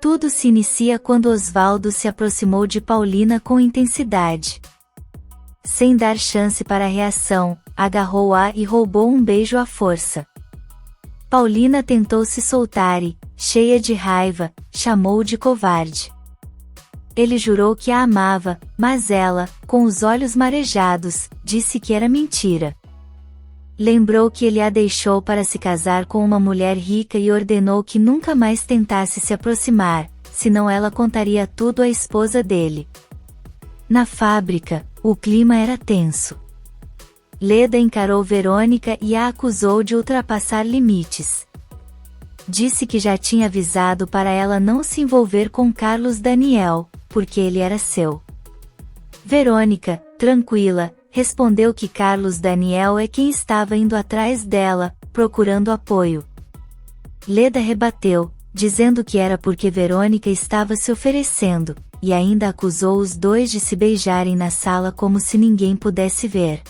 Tudo se inicia quando Osvaldo se aproximou de Paulina com intensidade. Sem dar chance para reação, agarrou-a e roubou um beijo à força. Paulina tentou se soltar e, cheia de raiva, chamou-o de covarde. Ele jurou que a amava, mas ela, com os olhos marejados, disse que era mentira. Lembrou que ele a deixou para se casar com uma mulher rica e ordenou que nunca mais tentasse se aproximar, senão ela contaria tudo à esposa dele. Na fábrica, o clima era tenso. Leda encarou Verônica e a acusou de ultrapassar limites. Disse que já tinha avisado para ela não se envolver com Carlos Daniel, porque ele era seu. Verônica, tranquila, respondeu que Carlos Daniel é quem estava indo atrás dela, procurando apoio. Leda rebateu, dizendo que era porque Verônica estava se oferecendo, e ainda acusou os dois de se beijarem na sala como se ninguém pudesse ver.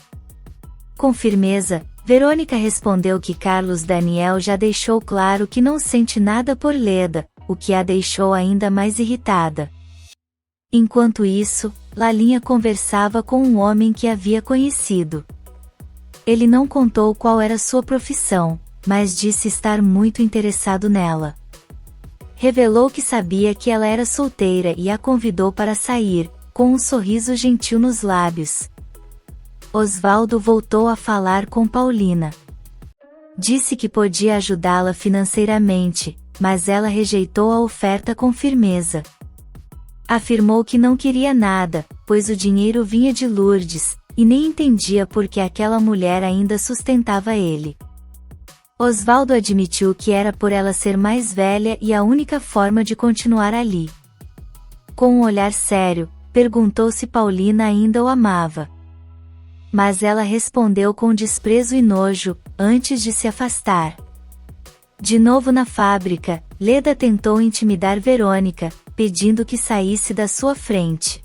Com firmeza, Verônica respondeu que Carlos Daniel já deixou claro que não sente nada por Leda, o que a deixou ainda mais irritada. Enquanto isso, Lalinha conversava com um homem que havia conhecido. Ele não contou qual era sua profissão, mas disse estar muito interessado nela. Revelou que sabia que ela era solteira e a convidou para sair, com um sorriso gentil nos lábios. Osvaldo voltou a falar com Paulina. Disse que podia ajudá-la financeiramente, mas ela rejeitou a oferta com firmeza. Afirmou que não queria nada, pois o dinheiro vinha de Lourdes, e nem entendia por que aquela mulher ainda sustentava ele. Osvaldo admitiu que era por ela ser mais velha e a única forma de continuar ali. Com um olhar sério, perguntou se Paulina ainda o amava. Mas ela respondeu com desprezo e nojo, antes de se afastar. De novo na fábrica, Leda tentou intimidar Verônica, pedindo que saísse da sua frente.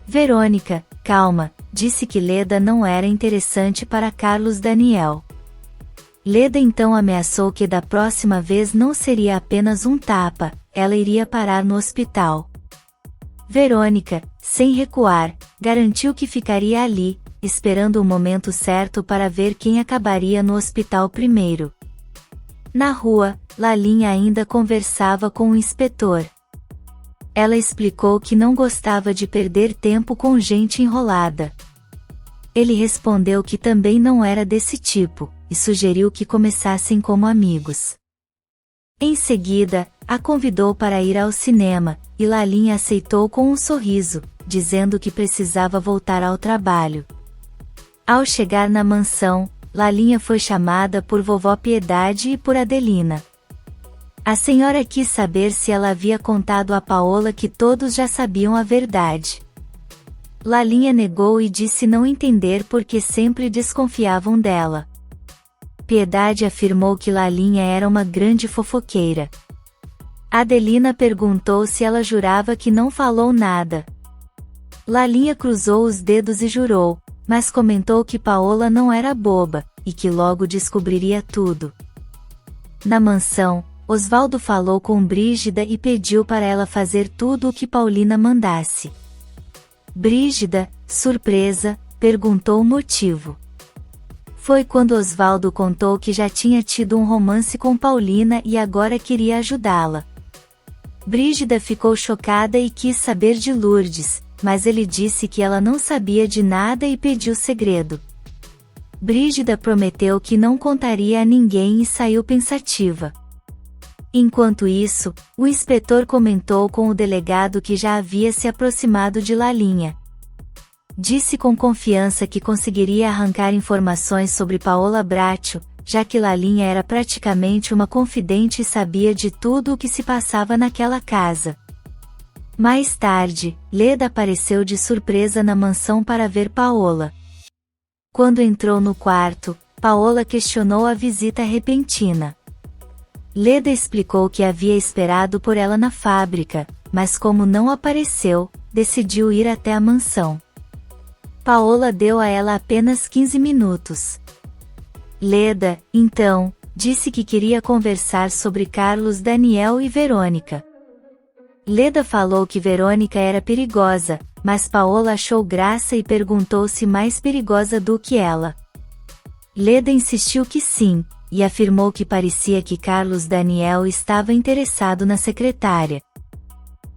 Verônica, calma, disse que Leda não era interessante para Carlos Daniel. Leda então ameaçou que da próxima vez não seria apenas um tapa, ela iria parar no hospital. Verônica, sem recuar, garantiu que ficaria ali, esperando o momento certo para ver quem acabaria no hospital primeiro. Na rua, Lalinha ainda conversava com o inspetor. Ela explicou que não gostava de perder tempo com gente enrolada. Ele respondeu que também não era desse tipo, e sugeriu que começassem como amigos. Em seguida, a convidou para ir ao cinema, e Lalinha aceitou com um sorriso, dizendo que precisava voltar ao trabalho. Ao chegar na mansão, Lalinha foi chamada por Vovó Piedade e por Adelina. A senhora quis saber se ela havia contado a Paola que todos já sabiam a verdade. Lalinha negou e disse não entender porque sempre desconfiavam dela. Piedade afirmou que Lalinha era uma grande fofoqueira. Adelina perguntou se ela jurava que não falou nada. Lalinha cruzou os dedos e jurou, mas comentou que Paola não era boba, e que logo descobriria tudo. Na mansão, Osvaldo falou com Brígida e pediu para ela fazer tudo o que Paulina mandasse. Brígida, surpresa, perguntou o motivo. Foi quando Osvaldo contou que já tinha tido um romance com Paulina e agora queria ajudá-la. Brígida ficou chocada e quis saber de Lourdes, mas ele disse que ela não sabia de nada e pediu segredo. Brígida prometeu que não contaria a ninguém e saiu pensativa. Enquanto isso, o inspetor comentou com o delegado que já havia se aproximado de Lalinha. Disse com confiança que conseguiria arrancar informações sobre Paola Bracho, já que Lalinha era praticamente uma confidente e sabia de tudo o que se passava naquela casa. Mais tarde, Leda apareceu de surpresa na mansão para ver Paola. Quando entrou no quarto, Paola questionou a visita repentina. Leda explicou que havia esperado por ela na fábrica, mas como não apareceu, decidiu ir até a mansão. Paola deu a ela apenas 15 minutos. Leda, então, disse que queria conversar sobre Carlos Daniel e Verônica. Leda falou que Verônica era perigosa, mas Paola achou graça e perguntou se mais perigosa do que ela. Leda insistiu que sim, e afirmou que parecia que Carlos Daniel estava interessado na secretária.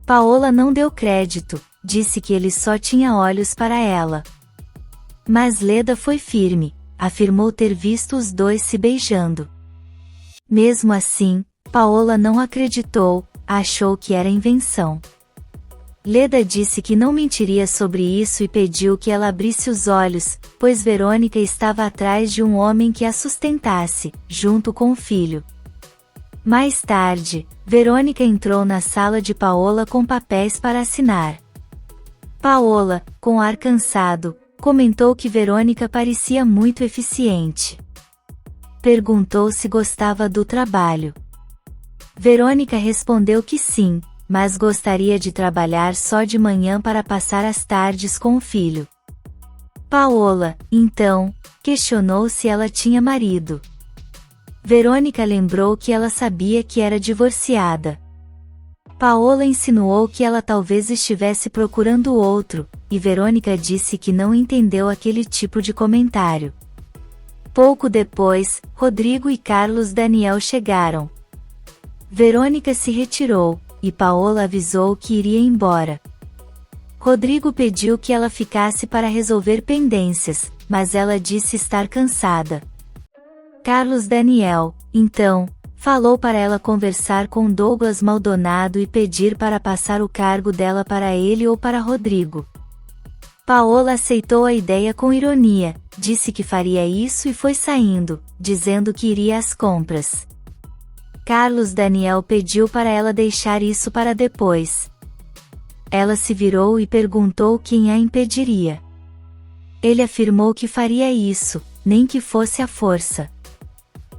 Paola não deu crédito, disse que ele só tinha olhos para ela. Mas Leda foi firme, afirmou ter visto os dois se beijando. Mesmo assim, Paola não acreditou, achou que era invenção. Leda disse que não mentiria sobre isso e pediu que ela abrisse os olhos, pois Verônica estava atrás de um homem que a sustentasse, junto com o filho. Mais tarde, Verônica entrou na sala de Paola com papéis para assinar. Paola, com ar cansado, comentou que Verônica parecia muito eficiente. Perguntou se gostava do trabalho. Verônica respondeu que sim, mas gostaria de trabalhar só de manhã para passar as tardes com o filho. Paola, então, questionou se ela tinha marido. Verônica lembrou que ela sabia que era divorciada. Paola insinuou que ela talvez estivesse procurando outro, e Verônica disse que não entendeu aquele tipo de comentário. Pouco depois, Rodrigo e Carlos Daniel chegaram. Verônica se retirou, e Paola avisou que iria embora. Rodrigo pediu que ela ficasse para resolver pendências, mas ela disse estar cansada. Carlos Daniel, então, falou para ela conversar com Douglas Maldonado e pedir para passar o cargo dela para ele ou para Rodrigo. Paola aceitou a ideia com ironia, disse que faria isso e foi saindo, dizendo que iria às compras. Carlos Daniel pediu para ela deixar isso para depois. Ela se virou e perguntou quem a impediria. Ele afirmou que faria isso, nem que fosse à força.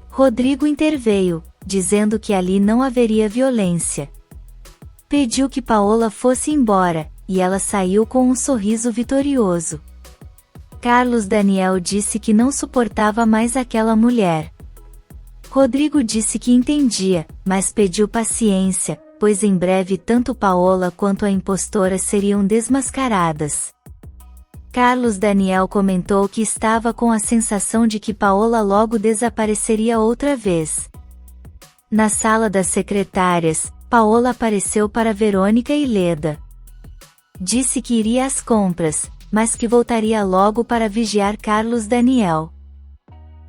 Rodrigo interveio, dizendo que ali não haveria violência. Pediu que Paola fosse embora, e ela saiu com um sorriso vitorioso. Carlos Daniel disse que não suportava mais aquela mulher. Rodrigo disse que entendia, mas pediu paciência, pois em breve tanto Paola quanto a impostora seriam desmascaradas. Carlos Daniel comentou que estava com a sensação de que Paola logo desapareceria outra vez. Na sala das secretárias, Paola apareceu para Verônica e Leda. Disse que iria às compras, mas que voltaria logo para vigiar Carlos Daniel.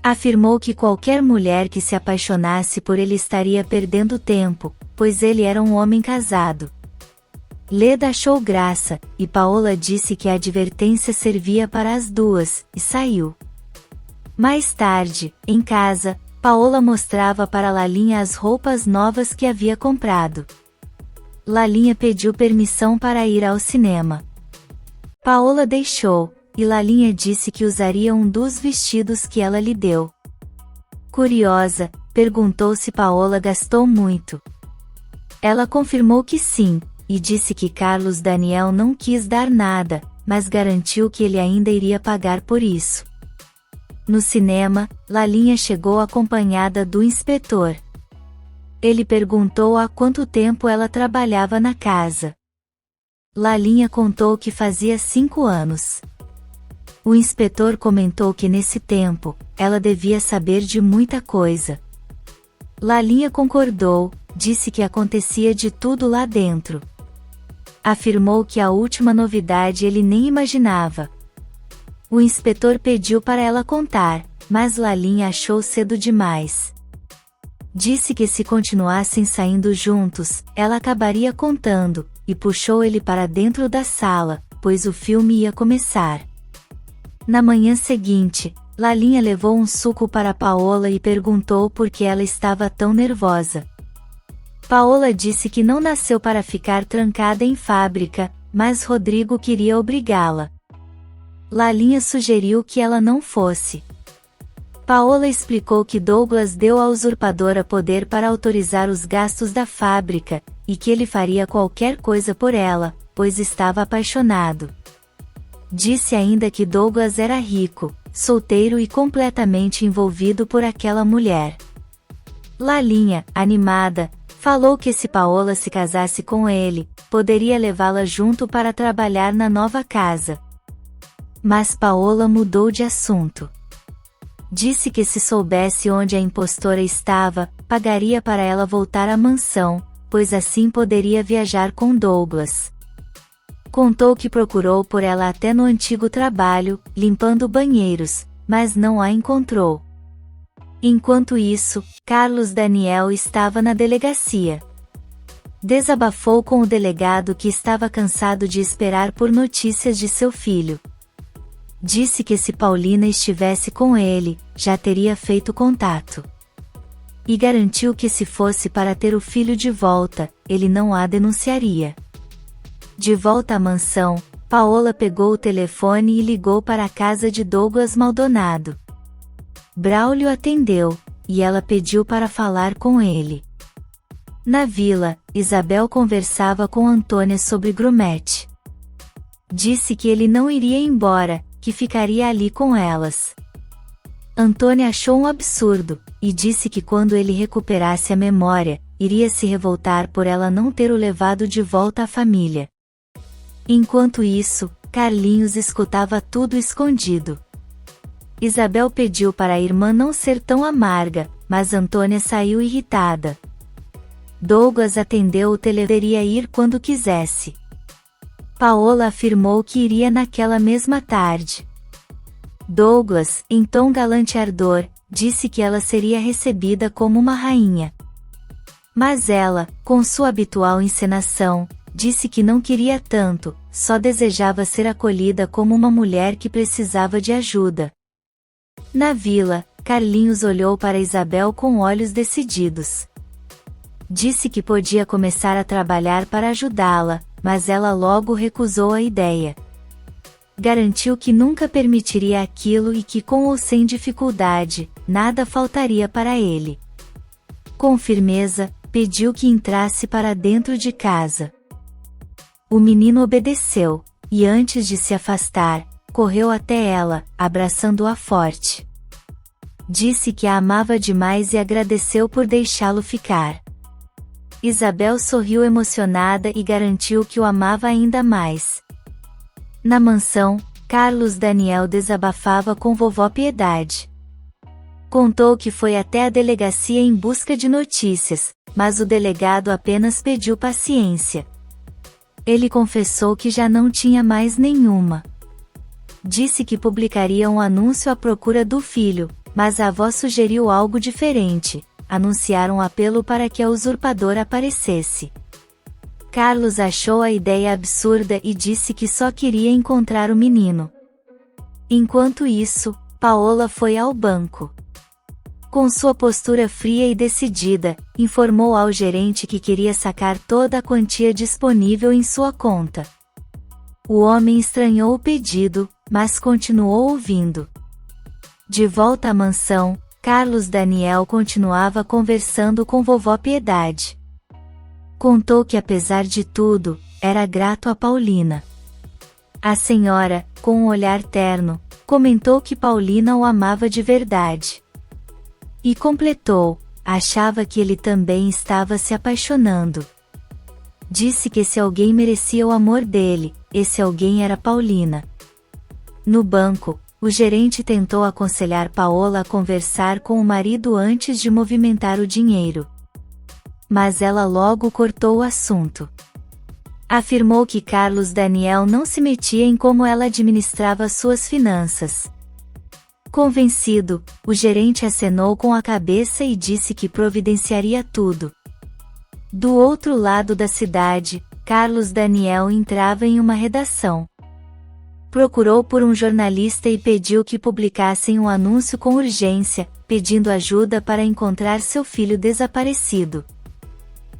Afirmou que qualquer mulher que se apaixonasse por ele estaria perdendo tempo, pois ele era um homem casado. Leda achou graça, e Paola disse que a advertência servia para as duas, e saiu. Mais tarde, em casa, Paola mostrava para Lalinha as roupas novas que havia comprado. Lalinha pediu permissão para ir ao cinema. Paola deixou, e Lalinha disse que usaria um dos vestidos que ela lhe deu. Curiosa, perguntou se Paola gastou muito. Ela confirmou que sim, e disse que Carlos Daniel não quis dar nada, mas garantiu que ele ainda iria pagar por isso. No cinema, Lalinha chegou acompanhada do inspetor. Ele perguntou há quanto tempo ela trabalhava na casa. Lalinha contou que fazia 5 anos. O inspetor comentou que nesse tempo, ela devia saber de muita coisa. Lalinha concordou, disse que acontecia de tudo lá dentro. Afirmou que a última novidade ele nem imaginava. O inspetor pediu para ela contar, mas Lalinha achou cedo demais. Disse que se continuassem saindo juntos, ela acabaria contando, e puxou ele para dentro da sala, pois o filme ia começar. Na manhã seguinte, Lalinha levou um suco para Paola e perguntou por que ela estava tão nervosa. Paola disse que não nasceu para ficar trancada em fábrica, mas Rodrigo queria obrigá-la. Lalinha sugeriu que ela não fosse. Paola explicou que Douglas deu à usurpadora poder para autorizar os gastos da fábrica, e que ele faria qualquer coisa por ela, pois estava apaixonado. Disse ainda que Douglas era rico, solteiro e completamente envolvido por aquela mulher. Lalinha, animada, Falou que se Paola se casasse com ele, poderia levá-la junto para trabalhar na nova casa. Mas Paola mudou de assunto. Disse que se soubesse onde a impostora estava, pagaria para ela voltar à mansão, pois assim poderia viajar com Douglas. Contou que procurou por ela até no antigo trabalho, limpando banheiros, mas não a encontrou. Enquanto isso, Carlos Daniel estava na delegacia. Desabafou com o delegado que estava cansado de esperar por notícias de seu filho. Disse que se Paulina estivesse com ele, já teria feito contato. E garantiu que se fosse para ter o filho de volta, ele não a denunciaria. De volta à mansão, Paola pegou o telefone e ligou para a casa de Douglas Maldonado. Braulio atendeu, e ela pediu para falar com ele. Na vila, Isabel conversava com Antônia sobre Grumete. Disse que ele não iria embora, que ficaria ali com elas. Antônia achou um absurdo, e disse que quando ele recuperasse a memória, iria se revoltar por ela não ter o levado de volta à família. Enquanto isso, Carlinhos escutava tudo escondido. Isabel pediu para a irmã não ser tão amarga, mas Antônia saiu irritada. Douglas atendeu o telefone e deveria ir quando quisesse. Paola afirmou que iria naquela mesma tarde. Douglas, em tom galanteador, disse que ela seria recebida como uma rainha. Mas ela, com sua habitual encenação, disse que não queria tanto, só desejava ser acolhida como uma mulher que precisava de ajuda. Na vila, Carlinhos olhou para Isabel com olhos decididos. Disse que podia começar a trabalhar para ajudá-la, mas ela logo recusou a ideia. Garantiu que nunca permitiria aquilo e que com ou sem dificuldade, nada faltaria para ele. Com firmeza, pediu que entrasse para dentro de casa. O menino obedeceu, e antes de se afastar, correu até ela, abraçando-a forte. Disse que a amava demais e agradeceu por deixá-lo ficar. Isabel sorriu emocionada e garantiu que o amava ainda mais. Na mansão, Carlos Daniel desabafava com vovó Piedade. Contou que foi até a delegacia em busca de notícias, mas o delegado apenas pediu paciência. Ele confessou que já não tinha mais nenhuma. Disse que publicaria um anúncio à procura do filho, mas a avó sugeriu algo diferente. Anunciar um apelo para que a usurpadora aparecesse. Carlos achou a ideia absurda e disse que só queria encontrar o menino. Enquanto isso, Paola foi ao banco. Com sua postura fria e decidida, informou ao gerente que queria sacar toda a quantia disponível em sua conta. O homem estranhou o pedido, mas continuou ouvindo. De volta à mansão, Carlos Daniel continuava conversando com vovó Piedade. Contou que apesar de tudo, era grato a Paulina. A senhora, com um olhar terno, comentou que Paulina o amava de verdade. E completou, achava que ele também estava se apaixonando. Disse que se alguém merecia o amor dele, esse alguém era Paulina. No banco, o gerente tentou aconselhar Paola a conversar com o marido antes de movimentar o dinheiro. Mas ela logo cortou o assunto. Afirmou que Carlos Daniel não se metia em como ela administrava suas finanças. Convencido, o gerente acenou com a cabeça e disse que providenciaria tudo. Do outro lado da cidade, Carlos Daniel entrava em uma redação. Procurou por um jornalista e pediu que publicassem um anúncio com urgência, pedindo ajuda para encontrar seu filho desaparecido.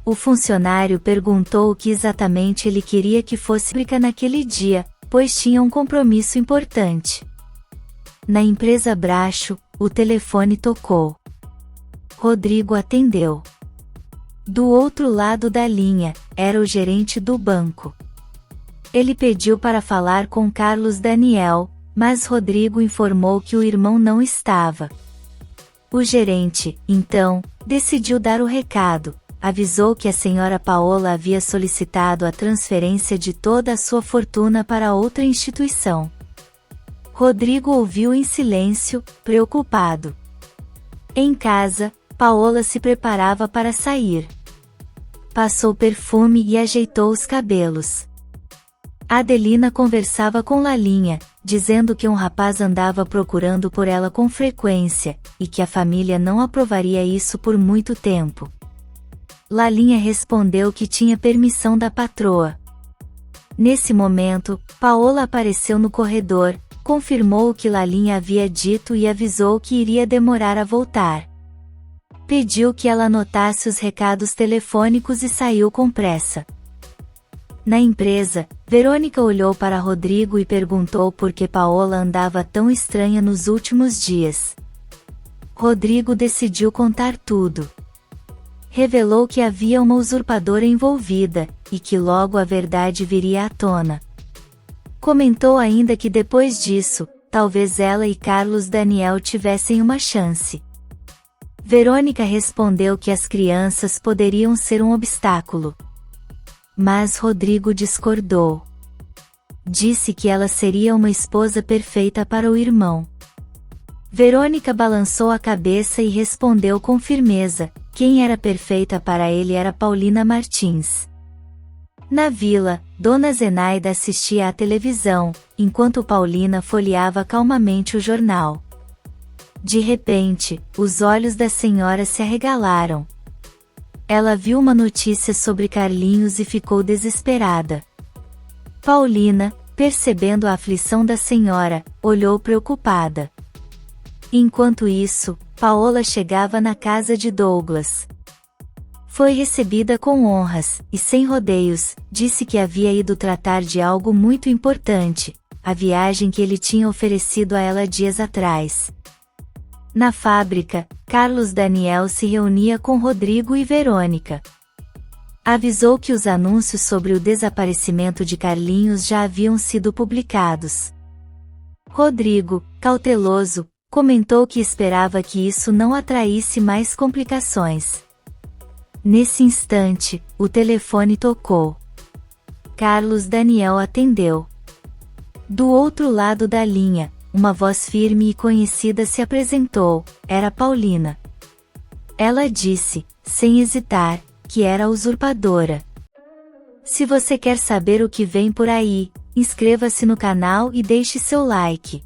O funcionário perguntou o que exatamente ele queria que fosse publicado naquele dia, pois tinha um compromisso importante. Na empresa Bracho, o telefone tocou. Rodrigo atendeu. Do outro lado da linha, era o gerente do banco. Ele pediu para falar com Carlos Daniel, mas Rodrigo informou que o irmão não estava. O gerente, então, decidiu dar o recado, avisou que a senhora Paola havia solicitado a transferência de toda a sua fortuna para outra instituição. Rodrigo ouviu em silêncio, preocupado. Em casa, Paola se preparava para sair. Passou perfume e ajeitou os cabelos. Adelina conversava com Lalinha, dizendo que um rapaz andava procurando por ela com frequência, e que a família não aprovaria isso por muito tempo. Lalinha respondeu que tinha permissão da patroa. Nesse momento, Paola apareceu no corredor, confirmou o que Lalinha havia dito e avisou que iria demorar a voltar. Pediu que ela anotasse os recados telefônicos e saiu com pressa. Na empresa, Verônica olhou para Rodrigo e perguntou por que Paola andava tão estranha nos últimos dias. Rodrigo decidiu contar tudo. Revelou que havia uma usurpadora envolvida, e que logo a verdade viria à tona. Comentou ainda que depois disso, talvez ela e Carlos Daniel tivessem uma chance. Verônica respondeu que as crianças poderiam ser um obstáculo. Mas Rodrigo discordou. Disse que ela seria uma esposa perfeita para o irmão. Verônica balançou a cabeça e respondeu com firmeza: quem era perfeita para ele era Paulina Martins. Na vila, Dona Zenaida assistia à televisão, enquanto Paulina folheava calmamente o jornal. De repente, os olhos da senhora se arregalaram. Ela viu uma notícia sobre Carlinhos e ficou desesperada. Paulina, percebendo a aflição da senhora, olhou preocupada. Enquanto isso, Paola chegava na casa de Douglas. Foi recebida com honras, e sem rodeios, disse que havia ido tratar de algo muito importante, a viagem que ele tinha oferecido a ela dias atrás. Na fábrica, Carlos Daniel se reunia com Rodrigo e Verônica. Avisou que os anúncios sobre o desaparecimento de Carlinhos já haviam sido publicados. Rodrigo, cauteloso, comentou que esperava que isso não atraísse mais complicações. Nesse instante, o telefone tocou. Carlos Daniel atendeu. Do outro lado da linha, uma voz firme e conhecida se apresentou, era Paulina. Ela disse, sem hesitar, que era a usurpadora. Se você quer saber o que vem por aí, inscreva-se no canal e deixe seu like.